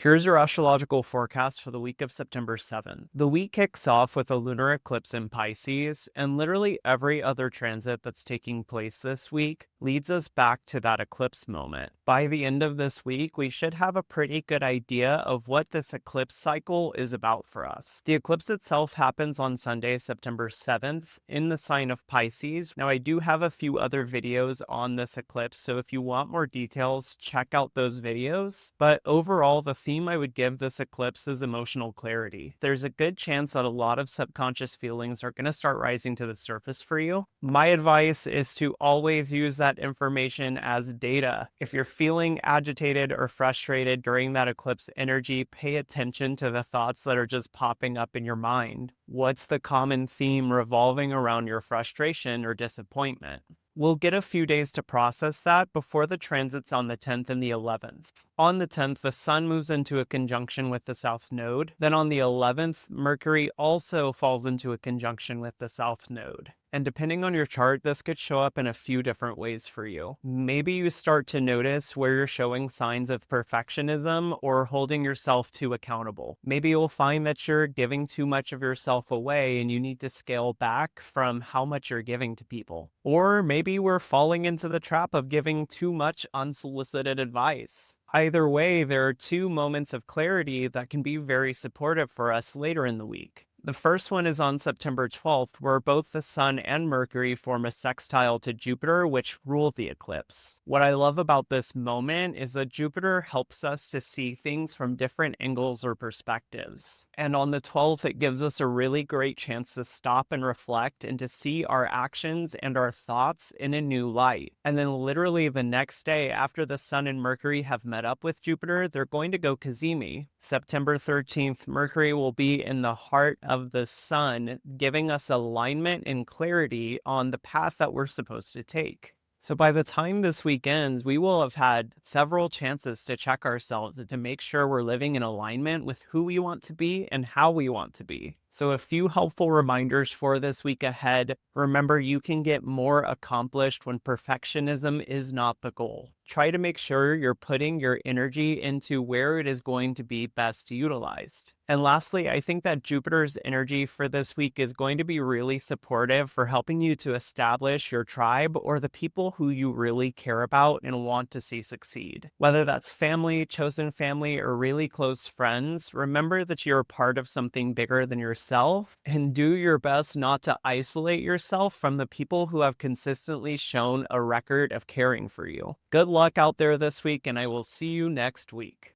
Here's your astrological forecast for the week of September 7th. The week kicks off with a lunar eclipse in Pisces, and literally every other transit that's taking place this week leads us back to that eclipse moment. By the end of this week, we should have a pretty good idea of what this eclipse cycle is about for us. The eclipse itself happens on Sunday, September 7th, in the sign of Pisces. Now, I do have a few other videos on this eclipse, so if you want more details, check out those videos. But overall, the theme I would give this eclipse is emotional clarity. There's a good chance that a lot of subconscious feelings are going to start rising to the surface for you. My advice is to always use that information as data. If you're feeling agitated or frustrated during that eclipse energy, pay attention to the thoughts that are just popping up in your mind. What's the common theme revolving around your frustration or disappointment? We'll get a few days to process that before the transits on the 10th and the 11th. On the 10th, the Sun moves into a conjunction with the South Node. Then on the 11th, Mercury also falls into a conjunction with the South Node. And depending on your chart, this could show up in a few different ways for you. Maybe you start to notice where you're showing signs of perfectionism or holding yourself too accountable. Maybe you'll find that you're giving too much of yourself away and you need to scale back from how much you're giving to people. Or maybe we're falling into the trap of giving too much unsolicited advice. Either way, there are two moments of clarity that can be very supportive for us later in the week. The first one is on September 12th, where both the Sun and Mercury form a sextile to Jupiter, which rule the eclipse. What I love about this moment is that Jupiter helps us to see things from different angles or perspectives. And on the 12th, it gives us a really great chance to stop and reflect and to see our actions and our thoughts in a new light. And then literally the next day, after the Sun and Mercury have met up with Jupiter, they're going to go Cazimi. September 13th, Mercury will be in the heart of the Sun, giving us alignment and clarity on the path that we're supposed to take. So by the time this week ends, we will have had several chances to check ourselves and to make sure we're living in alignment with who we want to be and how we want to be. So a few helpful reminders for this week ahead. Remember, you can get more accomplished when perfectionism is not the goal. Try to make sure you're putting your energy into where it is going to be best utilized. And lastly, I think that Jupiter's energy for this week is going to be really supportive for helping you to establish your tribe or the people who you really care about and want to see succeed. Whether that's family, chosen family, or really close friends, remember that you're part of something bigger than yourself and do your best not to isolate yourself from the people who have consistently shown a record of caring for you. Good luck out there this week, and I will see you next week.